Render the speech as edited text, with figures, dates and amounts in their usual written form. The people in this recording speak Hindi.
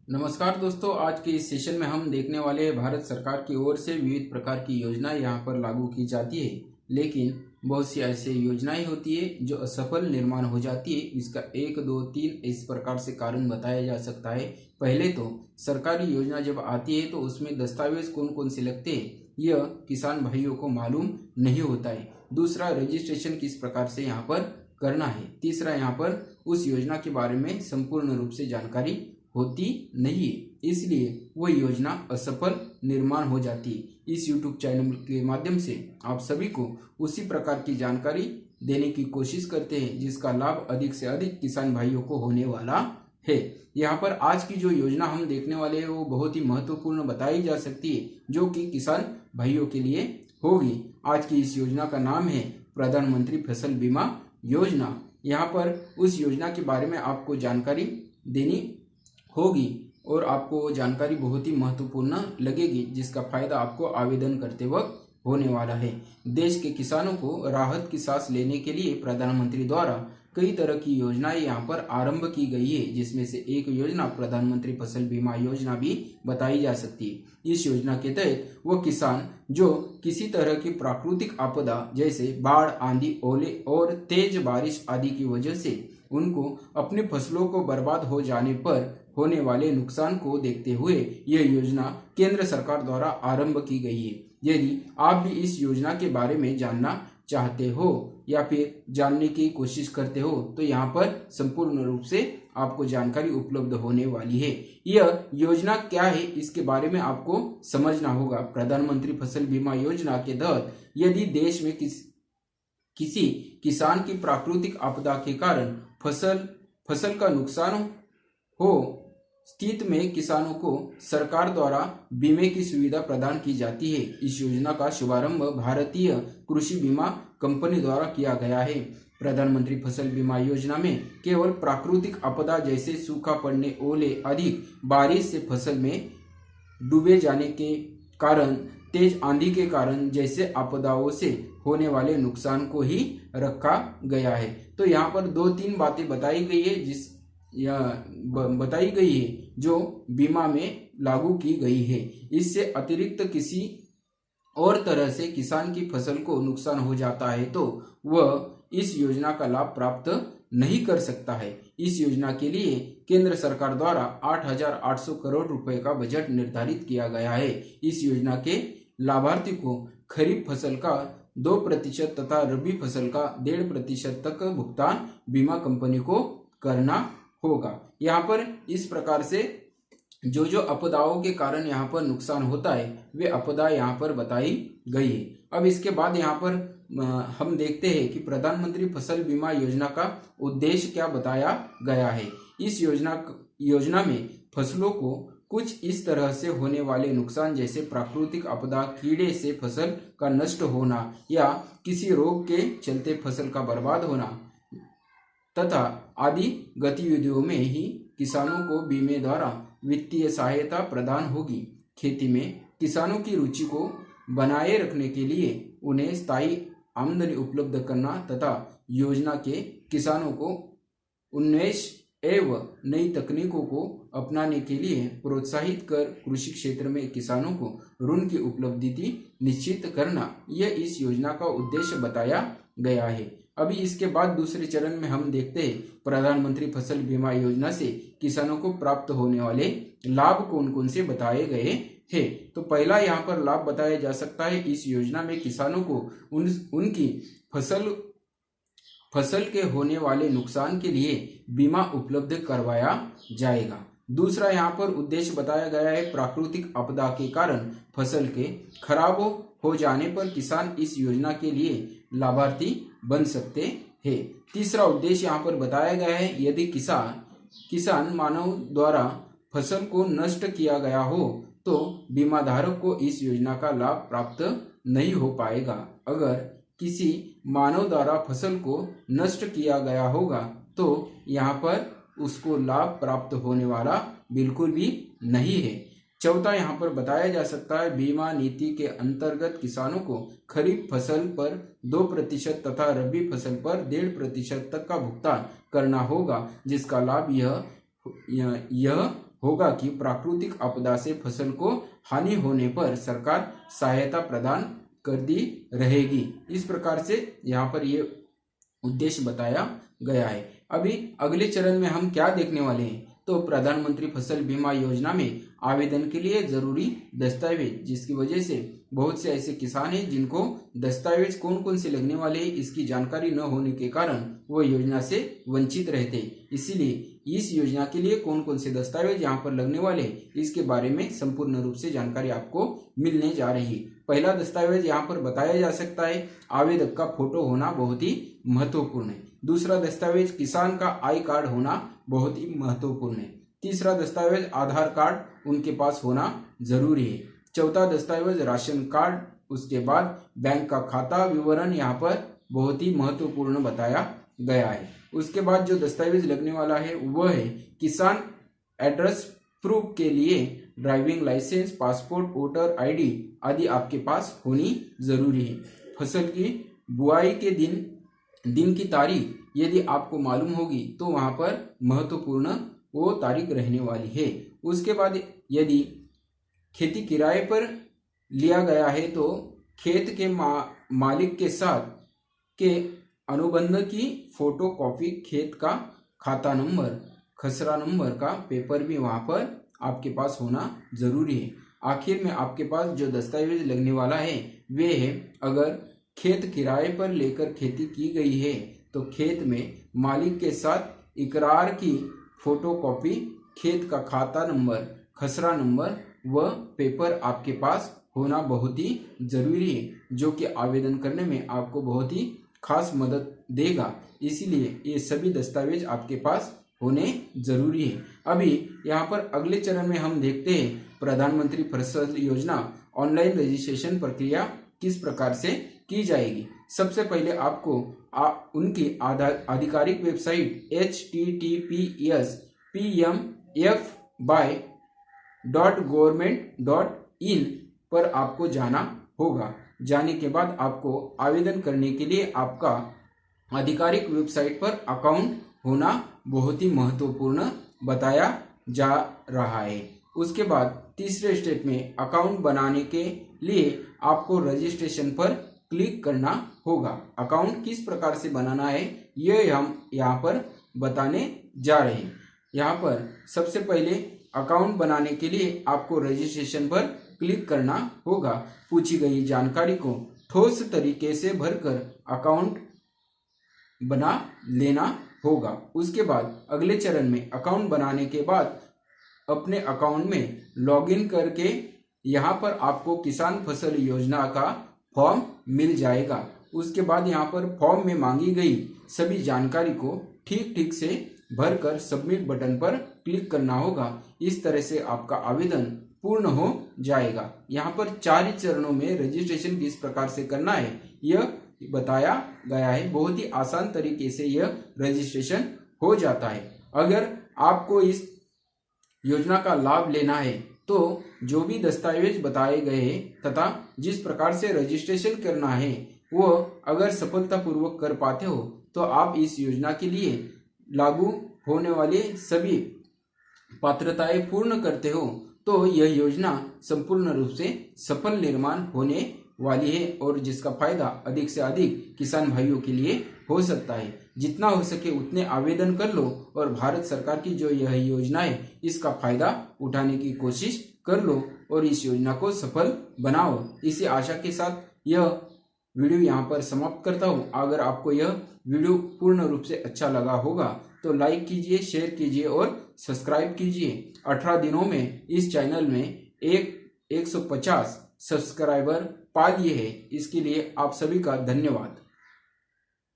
नमस्कार दोस्तों, आज के इस सेशन में हम देखने वाले हैं भारत सरकार की ओर से विविध प्रकार की योजनाएं यहाँ पर लागू की जाती है। लेकिन बहुत सी ऐसी योजनाएं होती है जो असफल निर्माण हो जाती है। इसका 1, 2, 3 इस प्रकार से कारण बताया जा सकता है। पहले तो सरकारी योजना जब आती है तो उसमें दस्तावेज कौन कौन से लगते हैं यह किसान भाइयों को मालूम नहीं होता है। दूसरा, रजिस्ट्रेशन किस प्रकार से यहाँ पर करना है। तीसरा, यहाँ पर उस योजना के बारे में संपूर्ण रूप से जानकारी होती नहीं है, इसलिए वो योजना असफल निर्माण हो जाती है। इस YouTube चैनल के माध्यम से आप सभी को उसी प्रकार की जानकारी देने की कोशिश करते हैं जिसका लाभ अधिक से अधिक किसान भाइयों को होने वाला है। यहाँ पर आज की जो योजना हम देखने वाले हैं वो बहुत ही महत्वपूर्ण बताई जा सकती है, जो कि किसान भाइयों के लिए होगी। आज की इस योजना का नाम है प्रधानमंत्री फसल बीमा योजना। यहाँ पर उस योजना के बारे में आपको जानकारी देनी होगी और आपको जानकारी बहुत ही महत्वपूर्ण लगेगी, जिसका फायदा आपको आवेदन करते वक्त होने वाला है। देश के किसानों को राहत की सांस लेने के लिए प्रधानमंत्री द्वारा कई तरह की योजनाएं यहाँ पर आरंभ की गई है, जिसमें से एक योजना प्रधानमंत्री फसल बीमा योजना भी बताई जा सकती है। इस योजना के तहत वो किसान जो किसी तरह की प्राकृतिक आपदा जैसे बाढ़, आंधी, ओले और तेज बारिश आदि की वजह से उनको अपने फसलों को बर्बाद हो जाने पर होने वाले नुकसान को देखते हुए यह योजना केंद्र सरकार द्वारा आरंभ की गई है। यदि आप भी इस योजना के बारे में जानना चाहते हो या फिर जानने की कोशिश करते हो तो यहाँ पर संपूर्ण रूप से आपको जानकारी उपलब्ध होने वाली है। यह योजना क्या है इसके बारे में आपको समझना होगा। प्रधानमंत्री फसल बीमा योजना के तहत यदि देश में किसी किसान की प्राकृतिक आपदा के कारण फसल का नुकसान हो, स्थिति में किसानों को सरकार द्वारा बीमे की सुविधा प्रदान की जाती है। इस योजना का शुभारंभ भारतीय कृषि बीमा कंपनी द्वारा किया गया है। प्रधानमंत्री फसल बीमा योजना में केवल प्राकृतिक आपदा जैसे सूखा पड़ने, ओले, अधिक बारिश से फसल में डूबे जाने के कारण, तेज आंधी के कारण जैसे आपदाओं से होने वाले नुकसान को ही रखा गया है। तो यहाँ पर 2-3 बातें बताई गई है जो बीमा में लागू की गई है। इससे अतिरिक्त किसी और तरह से किसान की फसल को नुकसान हो जाता है तो वह इस योजना का लाभ प्राप्त नहीं कर सकता है। इस योजना के लिए केंद्र सरकार द्वारा 8,800 करोड़ रुपए का बजट निर्धारित किया गया है। इस योजना के लाभार्थी को खरीफ फसल का 2% तथा रबी फसल का 1.5% तक भुगतान बीमा कंपनी को करना होगा। यहाँ पर इस प्रकार से जो आपदाओं के कारण यहाँ पर नुकसान होता है वे आपदा यहाँ पर बताई गई है। अब इसके बाद यहाँ पर हम देखते हैं कि प्रधानमंत्री फसल बीमा योजना का उद्देश्य क्या बताया गया है। इस योजना में फसलों को कुछ इस तरह से होने वाले नुकसान जैसे प्राकृतिक आपदा, कीड़े से फसल का नष्ट होना या किसी रोग के चलते फसल का बर्बाद होना तथा आदि गतिविधियों में ही किसानों को बीमे द्वारा वित्तीय सहायता प्रदान होगी। खेती में किसानों की रुचि को बनाए रखने के लिए उन्हें स्थायी आमदनी उपलब्ध करना तथा योजना के किसानों को उन्मेष एवं नई तकनीकों को अपनाने के लिए प्रोत्साहित कर कृषि क्षेत्र में किसानों को ऋण की उपलब्धि निश्चित करना, यह इस योजना का उद्देश्य बताया गया है। अभी इसके बाद दूसरे चरण में हम देखते हैं प्रधानमंत्री फसल बीमा योजना से किसानों को प्राप्त होने वाले लाभ कौन कौन से बताए गए हैं। तो पहला यहाँ पर लाभ बताया जा सकता है, इस योजना में किसानों को उनकी फसल के होने वाले नुकसान के लिए बीमा उपलब्ध करवाया जाएगा। दूसरा यहाँ पर उद्देश्य बताया गया है, प्राकृतिक आपदा के कारण फसल के खराब हो जाने पर किसान इस योजना के लिए लाभार्थी बन सकते हैं। तीसरा उद्देश्य यहाँ पर बताया गया है, यदि किसान मानव द्वारा फसल को नष्ट किया गया हो तो बीमा धारक को इस योजना का लाभ प्राप्त नहीं हो पाएगा। अगर किसी मानव द्वारा फसल को नष्ट किया गया होगा तो यहाँ पर उसको लाभ प्राप्त होने वाला बिल्कुल भी नहीं है। चौथा यहाँ पर बताया जा सकता है, बीमा नीति के अंतर्गत किसानों को खरीफ फसल पर 2% तथा रबी फसल पर 1.5% तक का भुगतान करना होगा, जिसका लाभ यह होगा कि प्राकृतिक आपदा से फसल को हानि होने पर सरकार सहायता प्रदान करती रहेगी। इस प्रकार से यहाँ पर ये उद्देश्य बताया गया है। अभी अगले चरण में हम क्या देखने वाले हैं, तो प्रधानमंत्री फसल बीमा योजना में आवेदन के लिए जरूरी दस्तावेज, जिसकी वजह से बहुत से ऐसे किसान हैं जिनको दस्तावेज कौन कौन से लगने वाले हैं इसकी जानकारी न होने के कारण वो योजना से वंचित रहते। इसीलिए इस योजना के लिए कौन कौन से दस्तावेज यहाँ पर लगने वाले इसके बारे में संपूर्ण रूप से जानकारी आपको मिलने जा रही है। पहला दस्तावेज यहाँ पर बताया जा सकता है, आवेदक का फोटो होना बहुत ही महत्वपूर्ण है। दूसरा दस्तावेज किसान का आई कार्ड होना बहुत ही महत्वपूर्ण है। तीसरा दस्तावेज आधार कार्ड उनके पास होना जरूरी है। चौथा दस्तावेज राशन कार्ड, उसके बाद बैंक का खाता विवरण यहाँ पर बहुत ही महत्वपूर्ण बताया गया है। उसके बाद जो दस्तावेज लगने वाला है वह है किसान एड्रेस प्रूफ के लिए driving licence, passport, voter ID आदि आपके पास होनी जरूरी है। फसल की बुआई के दिन की तारीख यदि आपको मालूम होगी तो वहां पर महत्वपूर्ण वो तारीख रहने वाली है। उसके बाद यदि खेती किराए पर लिया गया है तो खेत के मालिक के साथ के अनुबंध की फोटो कॉपी, खेत का खाता नंबर, खसरा नंबर का पेपर भी वहां पर आपके पास होना जरूरी है। आखिर में आपके पास जो दस्तावेज लगने वाला है वे है, अगर खेत किराए पर लेकर खेती की गई है तो खेत में मालिक के साथ इकरार की फोटो कॉपी, खेत का खाता नंबर, खसरा नंबर व पेपर आपके पास होना बहुत ही जरूरी है, जो कि आवेदन करने में आपको बहुत ही खास मदद देगा। इसीलिए ये सभी दस्तावेज आपके पास होने जरूरी है। अभी यहाँ पर अगले चरण में हम देखते हैं प्रधानमंत्री फसल योजना ऑनलाइन रजिस्ट्रेशन प्रक्रिया किस प्रकार से की जाएगी। सबसे पहले आपको उनकी आधिकारिक वेबसाइट https://pmf.government.in पर आपको जाना होगा। जाने के बाद आपको आवेदन करने के लिए आपका आधिकारिक वेबसाइट पर अकाउंट होना बहुत ही महत्वपूर्ण बताया जा रहा है। उसके बाद तीसरे स्टेप में अकाउंट बनाने के लिए आपको रजिस्ट्रेशन पर क्लिक करना होगा। अकाउंट किस प्रकार से बनाना है यह हम यहाँ पर बताने जा रहे हैं। यहाँ पर सबसे पहले अकाउंट बनाने के लिए आपको रजिस्ट्रेशन पर क्लिक करना होगा। पूछी गई जानकारी को ठोस तरीके से भरकर अकाउंट बना लेना होगा। उसके बाद अगले चरण में अकाउंट बनाने के बाद अपने अकाउंट में लॉगिन करके यहाँ पर आपको किसान फसल योजना का फॉर्म मिल जाएगा। उसके बाद यहाँ पर फॉर्म में मांगी गई सभी जानकारी को ठीक से भरकर सबमिट बटन पर क्लिक करना होगा। इस तरह से आपका आवेदन पूर्ण हो जाएगा। यहाँ पर 4 चरणों में रजिस्ट्रेशन किस प्रकार से करना है यह बताया गया है। बहुत ही आसान तरीके से यह रजिस्ट्रेशन हो जाता है। अगर आपको इस योजना का लाभ लेना है तो जो भी दस्तावेज बताए गए तथा जिस प्रकार से रजिस्ट्रेशन करना है वो अगर सफलतापूर्वक कर पाते हो तो आप इस योजना के लिए लागू होने वाले सभी पात्रताएं पूर्ण करते हो तो यह योजना संपूर्ण रूप से सफल निर्माण होने वाली है और जिसका फायदा अधिक से अधिक किसान भाइयों के लिए हो सकता है। जितना हो सके उतने आवेदन कर लो और भारत सरकार की जो यह योजना है इसका फायदा उठाने की कोशिश कर लो और इस योजना को सफल बनाओ। इसी आशा के साथ यह वीडियो यहाँ पर समाप्त करता हूँ। अगर आपको यह वीडियो पूर्ण रूप से अच्छा लगा होगा तो लाइक कीजिए, शेयर कीजिए और सब्सक्राइब कीजिए। 18 दिनों में इस चैनल में 150 सब्सक्राइबर पा लिए हैं। इसके लिए आप सभी का धन्यवाद।